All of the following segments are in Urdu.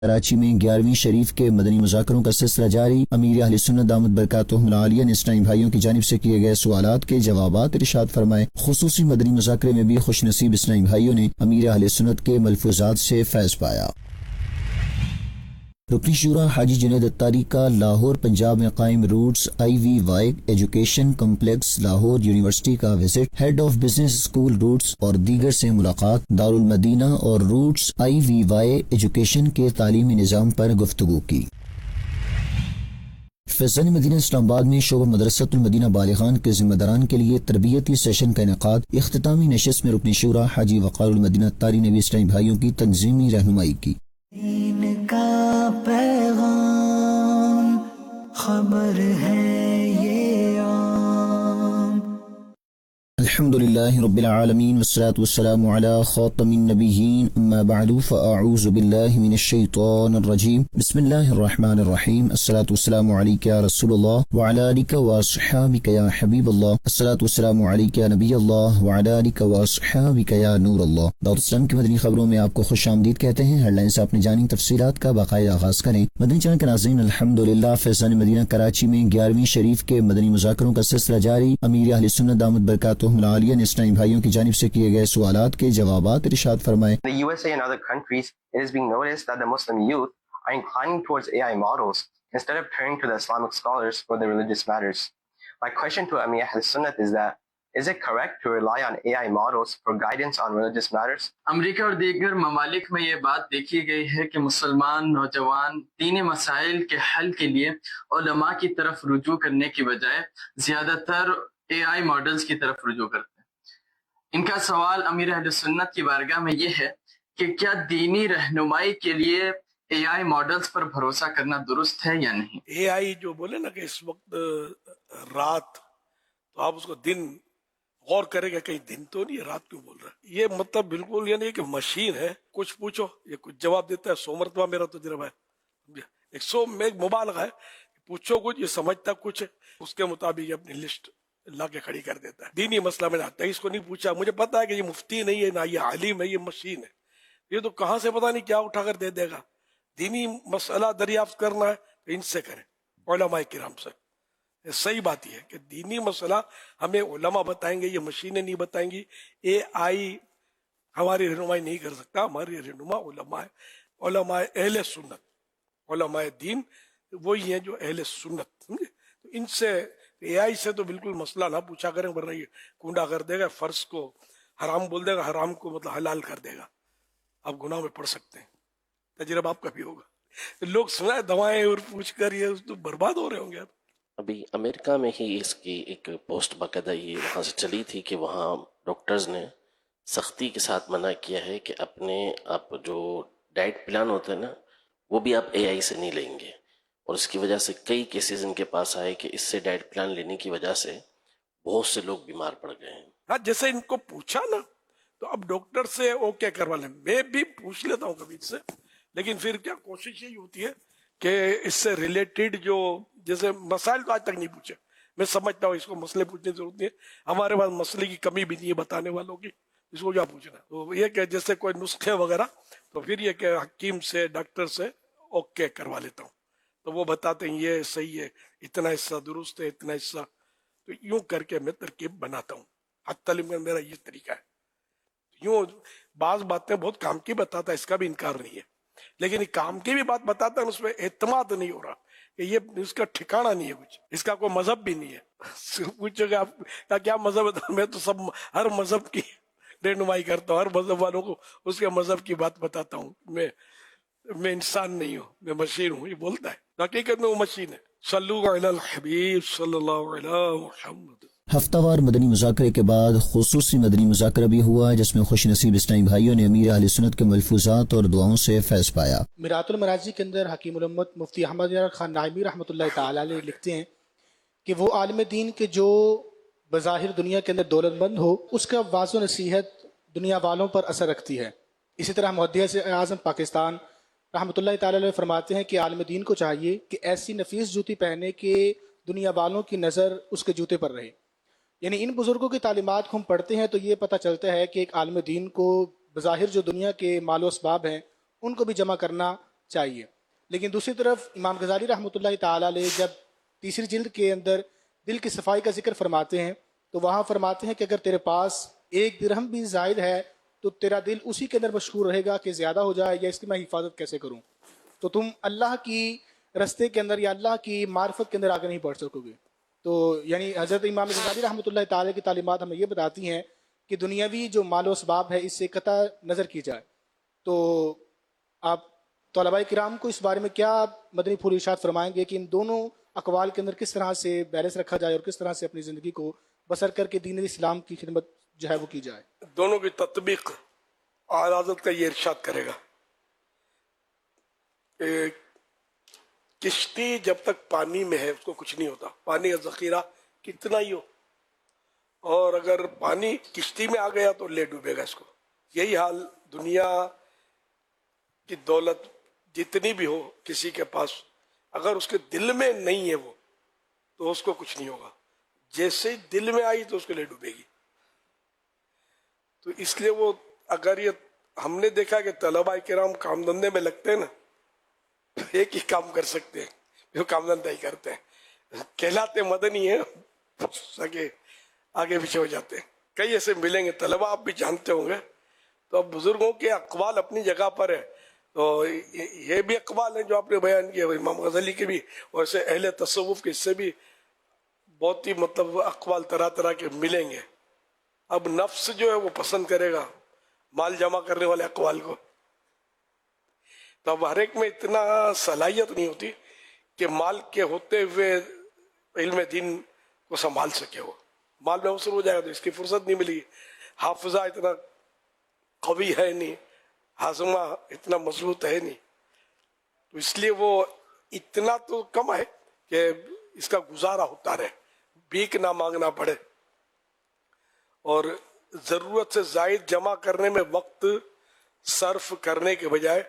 کراچی میں 11ویں شریف کے مدنی مذاکروں کا سلسلہ جاری۔ امیر اہل سنت دامت برکاتہم العالیہ نے اسلامی بھائیوں کی جانب سے کیے گئے سوالات کے جوابات ارشاد فرمائے۔ خصوصی مدنی مذاکرے میں بھی خوش نصیب اسلامی بھائیوں نے امیر اہل سنت کے ملفوظات سے فیض پایا۔ رکن شورا حاجی جنید اتاری کا لاہور پنجاب میں قائم Roots IVY education complex Lahore university کا visit, head of business school Roots اور دیگر سے ملاقات، دارالمدینہ اور روٹس IVY ایجوکیشن کے تعلیمی نظام پر گفتگو کی۔ فیضان مدینہ اسلام آباد میں شعبہ مدرسۃ المدینہ بالغان کے ذمہ داران کے لیے تربیتی سیشن کا انعقاد۔ اختتامی نشست میں رکن شورا حاجی وقار المدینہ اتاری نے بھی اسلامی بھائیوں کی تنظیمی رہنمائی کی۔ دین کا پیغام خبر ہے یہ عام۔ الحمدللہ رب العالمین والصلاة والسلام علی خاتم النبیین، اما بعد فاعوذ باللہ من الشیطان الرجیم، بسم اللہ الرحمن الرحیم، الصلاة والسلام علیک یا رسول اللہ وعلی آلک واصحابک یا حبیب اللہ، الصلاة والسلام علیک یا نبی اللہ وعلی آلک واصحابک یا نور اللہ۔ دعوت اسلام کی مدنی خبروں میں آپ کو خوش آمدید کہتے ہیں۔ ہیڈ لائن سے آپ نے جانی تفصیلات کا باقاعدہ آغاز کریں۔ مدنی چینل کے ناظرین، الحمدللہ فیضان مدینہ کراچی میں 11ویں شریف کے مدنی مذاکروں کا سلسلہ جاری۔ امیر اہل سنت دامت برکاتہم العالیہ نے اسلامی بھائیوں کی جانب سے کیے گئے سوالات کے جوابات ارشاد فرمائے۔ The USA and other countries, it is being noticed that the Muslim youth are inclining towards AI models instead of turning to the Islamic scholars for their religious matters. My question to Amir Ahl Sunnat is that, is it correct to rely on AI models for guidance on religious matters? امریکہ اور دیگر ممالک میں یہ بات دیکھی گئی ہے کہ مسلمان نوجوان دینی مسائل کے حل کے لیے علماء کی طرف رجوع کرنے کی بجائے زیادہ تر AI ماڈلز کی طرف رجوع کرتے ہیں۔ ان کا سوال امیر اہل سنت کی بارگاہ میں یہ ہے کہ کیا دینی رہنمائی کے لیے AI ماڈلز پر بھروسہ کرنا درست ہے یا نہیں؟ AI جو بولے نا کہ اس وقت رات، تو آپ اس کو دن غور کرے گا، کہیں دن تو نہیں ہے، رات کیوں بول رہا ہے؟ یہ مطلب بالکل یہ نہیں کہ مشین ہے، کچھ پوچھو یہ کچھ جواب دیتا ہے، 100 مرتبہ میرا تجربہ ہے، 100 میں ایک مبالغہ ہے، پوچھو کچھ یہ سمجھتا کچھ ہے، اس کے مطابق یہ اپنی لسٹ لا کے کھڑی کر دیتا ہے۔ دینی مسئلہ میں آتا ہے، اس کو نہیں پوچھا، مجھے پتا ہے کہ یہ مفتی نہیں ہے، نہ یہ عالم ہے، یہ مشین ہے، یہ تو کہاں سے پتا نہیں کیا اٹھا کر دے دے گا۔ دینی مسئلہ دریافت کرنا ہے تو ان سے کریں، علماء کرام سے۔ صحیح بات یہ ہے کہ دینی مسئلہ ہمیں علماء بتائیں گے، یہ مشینیں نہیں بتائیں گی، AI ہماری رہنمائی نہیں کر سکتا، ہماری رہنما علماء ہے، علماء اہل سنت، علماء دین وہی ہیں جو اہل سنت، سمجھے؟ تو ان سے AI سے تو بالکل مسئلہ نہ پوچھا کریں، ورنہ یہ کنڈا کر دے گا، فرض کو حرام بول دے گا، حرام کو مطلب حلال کر دے گا، آپ گناہ میں پڑ سکتے ہیں۔ تجربہ آپ کا بھی ہوگا، لوگ سنائے دوائیں اور پوچھ کر یہ تو برباد ہو رہے ہوں گے۔ ابھی امریکہ میں ہی اس کی ایک پوسٹ باقاعدہ یہ وہاں سے چلی تھی کہ وہاں ڈاکٹرز نے سختی کے ساتھ منع کیا ہے کہ اپنے آپ جو ڈائٹ پلان ہوتا ہے نا وہ بھی آپ AI سے نہیں لیں گے، اور اس کی وجہ سے کئی کیسز ان کے پاس آئے کہ اس سے ڈائٹ پلان لینے کی وجہ سے بہت سے لوگ بیمار پڑ گئے ہیں۔ ہاں جیسے ان کو پوچھا نا تو اب ڈاکٹر سے اوکے کروا لیں، میں بھی پوچھ لیتا ہوں کبھی سے، لیکن پھر کیا کوشش یہی ہوتی ہے کہ اس سے ریلیٹڈ جو جیسے مسائل تو آج تک نہیں پوچھے، میں سمجھتا ہوں اس کو مسئلے پوچھنے کی ضرورت نہیں ہے، ہمارے پاس مسئلے کی کمی بھی نہیں ہے بتانے والوں کی، اس کو کیا پوچھنا۔ تو یہ کہ جیسے کوئی نسخے وغیرہ تو پھر یہ کہ حکیم سے ڈاکٹر سے اوکے کروا لیتا ہوں، تو وہ بتاتے ہیں یہ صحیح ہے، اتنا حصہ درست ہے، اتنا حصہ، تو یوں کر کے میں ترکیب بناتا ہوں۔ حد تعلیم کا میرا یہ طریقہ ہے، یوں بعض باتیں بہت کام کی بتاتا ہے، اس کا بھی انکار نہیں ہے، لیکن کام کی بھی بات بتاتا ہے اس میں اعتماد نہیں ہو رہا کہ یہ اس کا ٹھکانہ نہیں ہے، کچھ اس کا کوئی مذہب بھی نہیں ہے۔ پوچھو کہ آپ کا کیا مذہب ہے، میں تو سب ہر مذہب کی رہنمائی کرتا ہوں، ہر مذہب والوں کو اس کے مذہب کی بات بتاتا ہوں، میں انسان نہیں ہوں، میں مشین ہوں، یہ بولتا ہے، حقیقت میں وہ مشین ہے۔ صلو علی الحبیب صلی اللہ علیہ محمد۔ ہفتہ وار مدنی مذاکرے کے بعد خصوصی مدنی مذاکرہ بھی ہوا، جس میں خوش نصیب اسلامی بھائیوں نے امیر اہل سنت کے ملفوظات اور دعاؤں سے فیض پایا۔ میرات المراضی کے اندر حکیم الامت مفتی احمد یار خان نائمی رحمۃ اللہ تعالی علیہ لکھتے ہیں کہ وہ عالم دین کے جو بظاہر دنیا کے اندر دولت مند ہو، اس کا واضح و نصیحت دنیا والوں پر اثر رکھتی ہے۔ اسی طرح محدث اعظم پاکستان رحمۃ اللہ تعالی علیہ فرماتے ہیں کہ عالم دین کو چاہیے کہ ایسی نفیس جوتی پہنے کہ دنیا والوں کی نظر اس کے جوتے پر رہے۔ یعنی ان بزرگوں کی تعلیمات کو ہم پڑھتے ہیں تو یہ پتہ چلتا ہے کہ ایک عالم دین کو بظاہر جو دنیا کے مال و اسباب ہیں ان کو بھی جمع کرنا چاہیے. لیکن دوسری طرف امام غزالی رحمۃ اللہ تعالیٰ علیہ جب تیسری جلد کے اندر دل کی صفائی کا ذکر فرماتے ہیں تو وہاں فرماتے ہیں کہ اگر تیرے پاس 1 درہم بھی زائد ہے تو تیرا دل اسی کے اندر مشغول رہے گا کہ زیادہ ہو جائے یا اس کی میں حفاظت کیسے کروں. تو تم اللہ کی رستے کے اندر یا اللہ کی معرفت کے اندر آگے نہیں بڑھ سکو گے. تو یعنی حضرت امام غزالی رحمۃ اللہ تعالیٰ کی تعلیمات ہمیں یہ بتاتی ہیں کہ دنیاوی جو مال و اسباب ہے اس سے قطع نظر کی جائے. تو آپ طلباء کرام کو اس بارے میں کیا مدنی پھول ارشاد فرمائیں گے کہ ان دونوں اقوال کے اندر کس طرح سے بیلنس رکھا جائے اور کس طرح سے اپنی زندگی کو بسر کر کے دین اسلام کی خدمت جو ہے وہ کی جائے؟ دونوں کی تطبیق اعلیٰ حضرت کا یہ ارشاد کرے گا. کشتی جب تک پانی میں ہے اس کو کچھ نہیں ہوتا، پانی کا ذخیرہ کتنا ہی ہو، اور اگر پانی کشتی میں آ گیا تو لے ڈوبے گا اس کو. یہی حال دنیا کی دولت جتنی بھی ہو کسی کے پاس، اگر اس کے دل میں نہیں ہے وہ تو اس کو کچھ نہیں ہوگا. جیسے دل میں آئی تو اس کو لے ڈوبے گی. تو اس لیے وہ اگر یہ ہم نے دیکھا کہ طلباء کرام کام دھندے میں لگتے ہیں نا، ایک ہی کام کر سکتے ہیں، جو کام دھندہ ہی کرتے ہیں، کہلاتے مدنی ہیں، سگے آگے پیچھے ہو جاتے ہیں. کئی ایسے ملیں گے طلباء، آپ بھی جانتے ہوں گے. تو اب بزرگوں کے اقوال اپنی جگہ پر ہے، تو یہ بھی اقوال ہیں جو آپ نے بیان کیے امام غزالی کے بھی، اور ایسے اہل تصوف کے، اس سے بھی بہت ہی مطلب اقوال طرح طرح کے ملیں گے. اب نفس جو ہے وہ پسند کرے گا مال جمع کرنے والے اقوال کو. تو اب ہر ایک میں اتنا صلاحیت نہیں ہوتی کہ مال کے ہوتے ہوئے علم دین کو سنبھال سکے. وہ مال میں مصروف ہو جائے گا تو اس کی فرصت نہیں ملے گی. حافظہ اتنا قوی ہے نہیں، ہاضمہ اتنا مضبوط ہے نہیں، تو اس لیے وہ اتنا تو کم ہے کہ اس کا گزارا ہوتا رہے، بھیک نہ مانگنا پڑے، اور ضرورت سے زائد جمع کرنے میں وقت صرف کرنے کے بجائے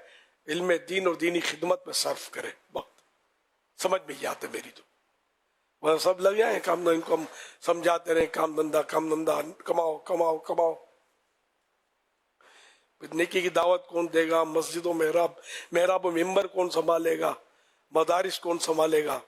علم دین اور دینی خدمت میں صرف کرے وقت. سمجھ میں یہ آتے میری تو وہ سب لگ جائیں کام، ان کو ہم سمجھاتے رہے کام دھندہ کماؤ کماؤ کماؤ. نیکی کی دعوت کون دے گا؟ مسجد و محراب و ممبر کون سنبھالے گا؟ مدارس کون سنبھالے گا؟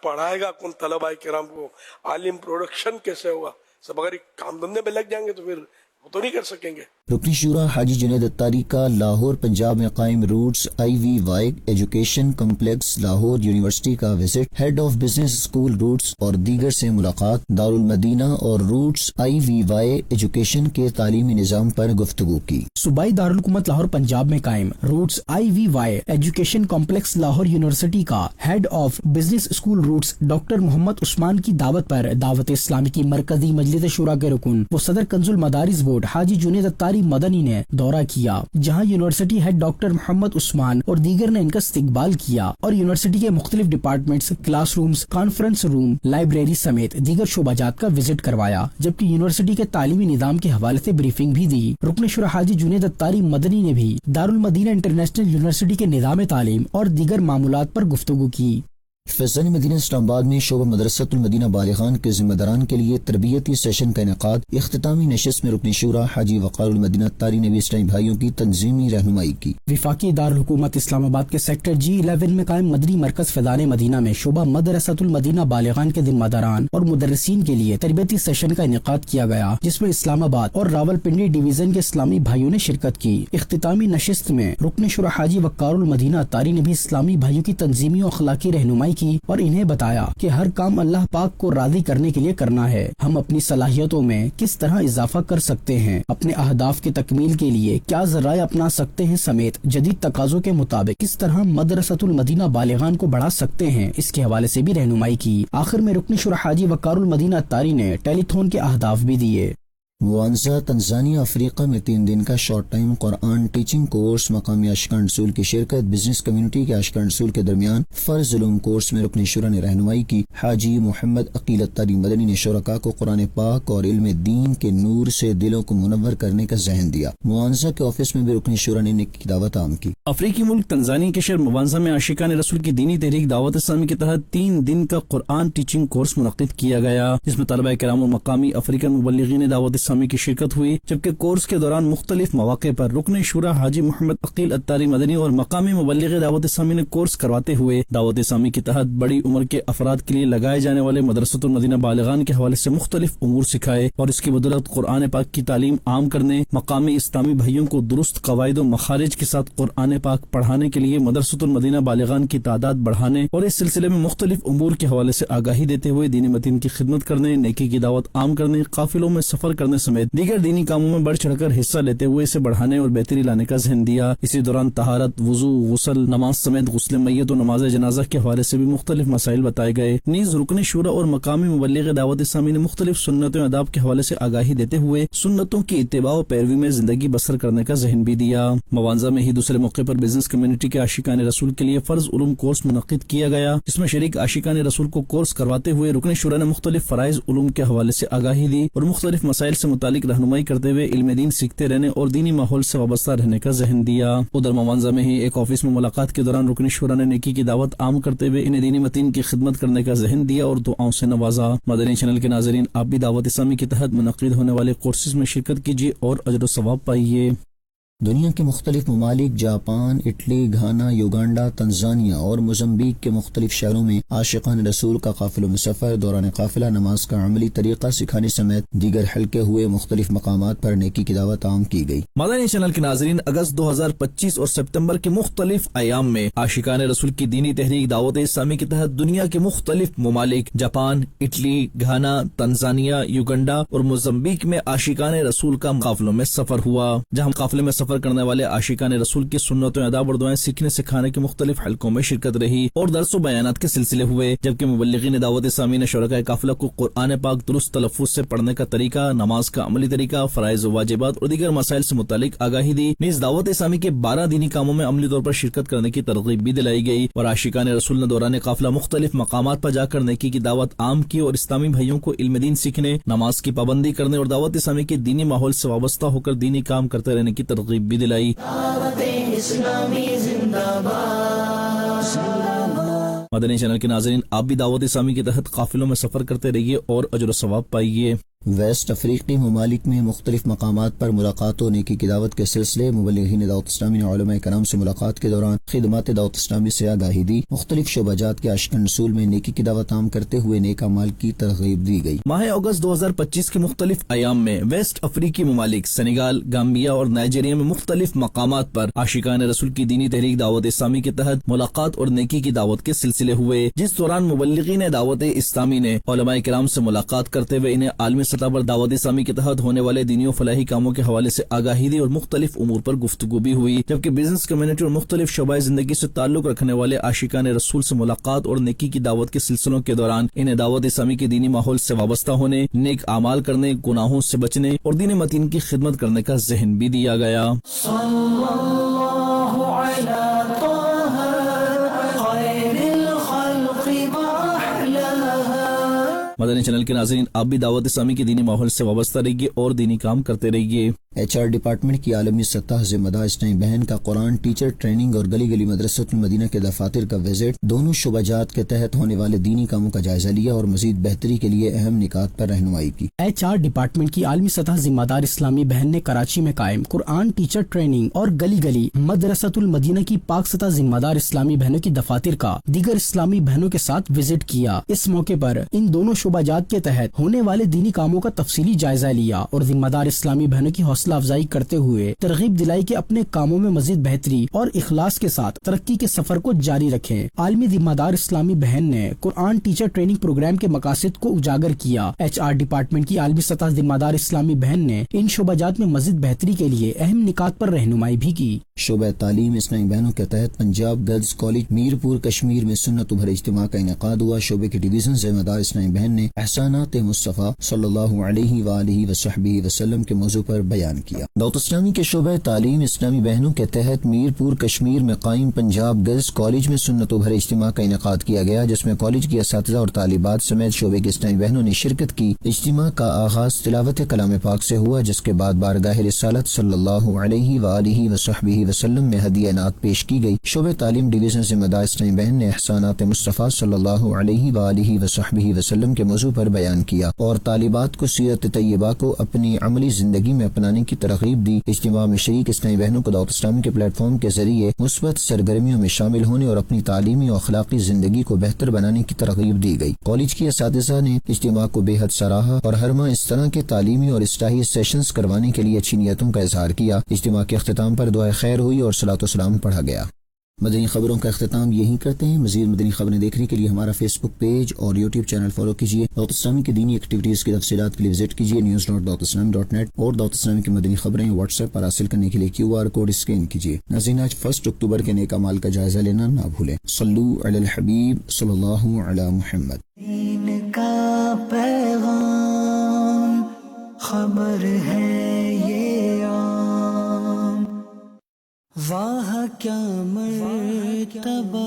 پڑھائے گا کون طلباء کرام کو؟ عالم پروڈکشن کیسے ہوگا؟ سب اگر کام دھندے میں لگ جائیں گے تو پھر وہ تو نہیں کر سکیں گے. رکن شورا حاجی جنید اتاری کا لاہور پنجاب میں قائم Roots IVY education complex Lahore university کا visit, head of business school Roots اور دیگر سے ملاقات، دارالمدینہ اور روٹس IVY ایجوکیشن کے تعلیمی نظام پر گفتگو کی. صوبائی دارالحکومت لاہور پنجاب میں قائم Roots IVY education complex Lahore university کا head of business school Roots doctor Muhammad Usman کی دعوت پر دعوت اسلامی کی مرکزی مجلس شورا کے رکن و صدر کنز المدارس بورڈ حاجی جنید اتاری مدنی نے دورہ کیا، جہاں یونیورسٹی ہیڈ ڈاکٹر محمد عثمان اور دیگر نے ان کا استقبال کیا اور یونیورسٹی کے مختلف departments, class rooms, conference room, library سمیت دیگر شعبہ جات کا وزٹ کروایا، جبکہ یونیورسٹی کے تعلیمی نظام کے حوالے سے بریفنگ بھی دی. رکن شورا حاجی جنید اتاری مدنی نے بھی دارالمدینہ انٹرنیشنل یونیورسٹی کے نظام تعلیم اور دیگر معاملات پر گفتگو کی. فیضان مدینہ اسلام آباد میں شعبہ مدرسۃ المدینہ بالغان کے ذمہ داران کے لیے تربیتی سیشن کا انعقاد. اختتامی نشست میں رکن شورا حاجی وقار المدینہ اتاری نے بھی اسلامی بھائیوں کی تنظیمی رہنمائی کی. وفاقی دارالحکومت اسلام آباد کے سیکٹر G11 میں قائم مدنی مرکز فیضان مدینہ میں شعبہ مدرسۃ المدینہ بالغان کے ذمہ داران اور مدرسین کے لیے تربیتی سیشن کا انعقاد کیا گیا، جس میں اسلام آباد اور راولپنڈی ڈویژن کے اسلامی بھائیوں نے شرکت کی. اختتامی نشست میں رکن شورا حاجی وقار المدینہ اتاری نے بھی اسلامی بھائیوں کی تنظیمی و اخلاقی رہنمائی کی اور انہیں بتایا کہ ہر کام اللہ پاک کو راضی کرنے کے لیے کرنا ہے. ہم اپنی صلاحیتوں میں کس طرح اضافہ کر سکتے ہیں، اپنے اہداف کی تکمیل کے لیے کیا ذرائع اپنا سکتے ہیں سمیت جدید تقاضوں کے مطابق کس طرح مدرسۃ المدینہ بالغان کو بڑھا سکتے ہیں، اس کے حوالے سے بھی رہنمائی کی. آخر میں رکن شورا حاجی وقار المدینہ اتاری نے ٹیلی تھون کے اہداف بھی دیے. موانزہ تنزانیہ افریقہ میں 3 دن کا شارٹ ٹائم قرآن ٹیچنگ کورس، مقامی عاشقان رسول کی شرکت، بزنس کمیونٹی کے عاشقان رسول کے درمیان فرض علوم کورس میں رکن شورا نے رہنمائی کی. حاجی محمد عقیل اتاری مدنی نے شرکاء کو قرآن پاک اور علم دین کے نور سے دلوں کو منور کرنے کا ذہن دیا. موانزہ کے آفس میں بھی رکن شورا نے نیکی کی دعوت عام کی. افریقی ملک تنزانیہ کے شہر موانزہ میں عاشقان رسول کی دینی تحریک دعوت اسلامی کے تحت 3 دن کا قرآن ٹیچنگ کورس منعقد کیا گیا، جس میں طلبہ کرام و مقامی افریقن مبلغین دعوت اسلامی اسلامی کی شرکت ہوئی، جبکہ کورس کے دوران مختلف مواقع پر رکن شورا حاجی محمد عقیل اتاری مدنی اور مقامی مبلغ دعوت اسلامی نے کورس کرواتے ہوئے دعوت اسلامی کے تحت بڑی عمر کے افراد کے لیے لگائے جانے والے مدرسۃ المدینہ بالغان کے حوالے سے مختلف امور سکھائے، اور اس کی بدولت قرآن پاک کی تعلیم عام کرنے، مقامی اسلامی بھائیوں کو درست قواعد و مخارج کے ساتھ قرآن پاک پڑھانے کے لیے مدرسۃ المدینہ بالغان کی تعداد بڑھانے اور اس سلسلے میں مختلف امور کے حوالے سے آگاہی دیتے ہوئے دین متین کی خدمت کرنے، نیکی کی دعوت عام کرنے، قافلوں میں سفر کرنے سمیت دیگر دینی کاموں میں بڑھ چڑھ کر حصہ لیتے ہوئے اسے بڑھانے اور بہتری لانے کا ذہن دیا۔ اسی دوران طہارت، وضو، غسل، نماز سمیت غسل میت و نماز جنازہ کے حوالے سے بھی مختلف مسائل بتائے گئے۔ نیز رکن شورا اور مقامی مبلغ دعوت اسلامی نے مختلف سنتوں آداب کے حوالے سے آگاہی دیتے ہوئے سنتوں کی اتباع و پیروی میں زندگی بسر کرنے کا ذہن بھی دیا۔ موانزہ میں ہی دوسرے موقع پر بزنس کمیونٹی کے عاشقان رسول کے لیے فرض علوم کورس منعقد کیا گیا، جس میں شریک عاشقان رسول کو کورس کرواتے ہوئے رکن شورا نے مختلف فرائض علوم کے حوالے سے آگاہی دی اور مختلف مسائل سے متعلق رہنمائی کرتے ہوئے علم دین سیکھتے رہنے اور دینی ماحول سے وابستہ رہنے کا ذہن دیا۔ ادھر موانزہ میں ہی ایک آفس میں ملاقات کے دوران رکن شورا نے نیکی کی دعوت عام کرتے ہوئے انہیں دینی متین کی خدمت کرنے کا ذہن دیا اور دعاؤں سے نوازا۔ مدنی چینل کے ناظرین، آپ بھی دعوت اسلامی کے تحت منعقد ہونے والے کورسز میں شرکت کیجیے اور اجر و ثواب پائیے۔ دنیا کے مختلف ممالک Japan, Italy, Ghana, Uganda, Tanzania اور موزمبیق کے مختلف شہروں میں عاشقان رسول کا قافلوں میں سفر، دوران قافلہ نماز کا عملی طریقہ سکھانے سمیت دیگر حلقے ہوئے، مختلف مقامات پر نیکی کی دعوت عام کی گئی۔ مدنی چینل کے ناظرین، اگست 2025 اور سپتمبر کے مختلف ایام میں عاشقان رسول کی دینی تحریک دعوت اسلامی کے تحت دنیا کے مختلف ممالک Japan, Italy, Ghana, Tanzania, Uganda اور موزمبیق میں عاشقان رسول کا قافلوں میں سفر ہوا، جہاں قافلے میں سفر کرنے والے عاشقان رسول کی سنتوں آداب اور دعائیں سیکھنے سکھانے کے مختلف حلقوں میں شرکت رہی اور درس و بیانات کے سلسلے ہوئے، جبکہ مبلغین دعوت اسلامی نے شرکاء قافلہ کو قرآن پاک درست تلفظ سے پڑھنے کا طریقہ، نماز کا عملی طریقہ، فرائض و واجبات اور دیگر مسائل سے متعلق آگاہی دی۔ نیز دعوت اسلامی کے 12 دینی کاموں میں عملی طور پر شرکت کرنے کی ترغیب بھی دلائی گئی اور عاشقان رسول نے دوران قافلہ مختلف مقامات پر جا کر نیکی کی دعوت عام کی اور اسلامی بھائیوں کو علم دین سیکھنے، نماز کی پابندی کرنے اور دعوت اسلامی کے دینی ماحول سے وابستہ ہو کر دینی کام کرتے رہنے کی ترغیب بھی دلائی۔ مدنی چینل کے ناظرین، آپ بھی دعوت اسلامی کے تحت قافلوں میں سفر کرتے رہیے اور اجر و ثواب پائیے۔ ویسٹ افریقی ممالک میں مختلف مقامات پر ملاقات و نیکی کی دعوت کے سلسلے، مبلغین دعوت اسلامی نے علماء کرام سے ملاقات کے دوران خدمات دعوت اسلامی سے آگاہی دی، مختلف شعبہ جات کے عاشقان رسول میں نیکی کی دعوت عام کرتے ہوئے نیک اعمال کی ترغیب دی گئی۔ ماہ اگست 2025 کے مختلف ایام میں ویسٹ افریقی ممالک سنیگال، گامبیا اور نائجیریا میں مختلف مقامات پر عاشقان رسول کی دینی تحریک دعوت اسلامی کے تحت ملاقات اور نیکی کی دعوت کے سلسلے ہوئے، جس دوران مبلغین دعوت اسلامی نے علماء کرام سے ملاقات کرتے ہوئے انہیں عالمی سطح پر دعوت اسلامی کے تحت ہونے والے دینی و فلاحی کاموں کے حوالے سے آگاہی دی اور مختلف امور پر گفتگو بھی ہوئی، جبکہ بزنس کمیونٹی اور مختلف شعبۂ زندگی سے تعلق رکھنے والے عاشقان رسول سے ملاقات اور نیکی کی دعوت کے سلسلوں کے دوران انہیں دعوت اسلامی کے دینی ماحول سے وابستہ ہونے، نیک اعمال کرنے، گناہوں سے بچنے اور دین متین کی خدمت کرنے کا ذہن بھی دیا گیا۔ مدنی چینل کے ناظرین، آپ بھی دعوت اسلامی کے دینی ماحول سے وابستہ رہیے اور دینی کام کرتے رہیے۔ HR ڈپارٹمنٹ کی عالمی سطح ذمہ دار اسلامی بہن کا قرآن ٹیچر ٹریننگ اور گلی گلی مدرسۃ المدینہ کے دفاتر کا وزٹ، دونوں شعبہ جات کے تحت ہونے والے دینی کاموں کا جائزہ لیا اور مزید بہتری کے لیے اہم نکات پر رہنمائی کی۔ HR ڈپارٹمنٹ کی عالمی سطح ذمہ دار اسلامی بہن نے کراچی میں قائم قرآن ٹیچر ٹریننگ اور گلی گلی مدرسۃ المدینہ کی پاک سطح ذمہ دار اسلامی بہنوں کی دفاتر کا دیگر اسلامی بہنوں کے ساتھ وزٹ کیا۔ اس موقع پر ان دونوں شعبہ جات کے تحت ہونے والے دینی کاموں کا تفصیلی جائزہ لیا اور ذمہ دار اسلامی بہنوں کی حوصلہ افزائی کرتے ہوئے ترغیب دلائی کہ اپنے کاموں میں مزید بہتری اور اخلاص کے ساتھ ترقی کے سفر کو جاری رکھیں۔ عالمی ذمہ دار اسلامی بہن نے قرآن ٹیچر ٹریننگ پروگرام کے مقاصد کو اجاگر کیا۔ HR ڈپارٹمنٹ کی عالمی سطح ذمہ دار اسلامی بہن نے ان شعبہ جات میں مزید بہتری کے لیے اہم نکات پر رہنمائی بھی کی۔ شعبہ تعلیم اسلامی بہنوں کے تحت پنجاب گرلز کالج میرپور کشمیر میں سنت بھرے اجتماع کا انعقاد ہوا۔ شعبے کے ڈویژن ذمہ دار اسلامی بہن نے احسانات مصطفیٰ صلی اللہ علیہ وآلہ وصحبہ وسلم کے موضوع پر بیان بیان کیا۔ دعوت اسلامی کے شعبہ تعلیم اسلامی بہنوں کے تحت میر پور کشمیر میں قائم پنجاب گرلز کالج میں سنت و بھرے اجتماع کا انعقاد کیا گیا، جس میں کالج کی اساتذہ اور طالبات سمیت شعبے کے اسلامی بہنوں نے شرکت کی۔ اجتماع کا آغاز تلاوت کلام پاک سے ہوا، جس کے بعد بارگاہ رسالت صلی اللہ علیہ وآلہ وصحبہ وسلم میں ہدیہ نعت پیش کی گئی۔ شعبہ تعلیم ڈویژن ذمہ دار اسلامی بہن نے احسانات مصطفیٰ صلی اللہ علیہ وآلہ وصحبہ وسلم کے موضوع پر بیان کیا اور طالبات کو سیرت طیبہ کو اپنی عملی زندگی میں اپنانے کی ترغیب دی۔ اجتماع میں شریک اسلامی بہنوں کو دعوت اسلامی کے پلیٹ فارم کے ذریعے مثبت سرگرمیوں میں شامل ہونے اور اپنی تعلیمی اور اخلاقی زندگی کو بہتر بنانے کی ترغیب دی گئی۔ کالج کی اساتذہ نے اجتماع کو بے حد سراہا اور ہر ماہ اس طرح کے تعلیمی اور اصلاحی سیشنز کروانے کے لیے اچھی نیتوں کا اظہار کیا۔ اجتماع کے اختتام پر دعائے خیر ہوئی اور صلاۃ و سلام پڑھا گیا۔ مدنی خبروں کا اختتام یہیں کرتے ہیں۔ مزید مدنی خبریں دیکھنے کے لیے ہمارا فیس بک پیج اور یوٹیوب چینل فالو کیجیے۔ دعوت اسلامی کی دینی ایکٹیویٹیز کی تفصیلات کے لیے وزٹ کیجیے news.dawatislam.net اور دعوت اسلامی کی مدنی خبریں واٹس ایپ پر حاصل کرنے کے لیے QR کوڈ اسکین کیجیے۔ ناظرین، آج 1 اکتوبر کے نیک اعمال کا جائزہ لینا نہ بھولیں۔ صلو علی الحبیب صلی اللہ علی محمد۔ دین کا پیغام خبر ہے یہ عام، واہ کیا مرتبہ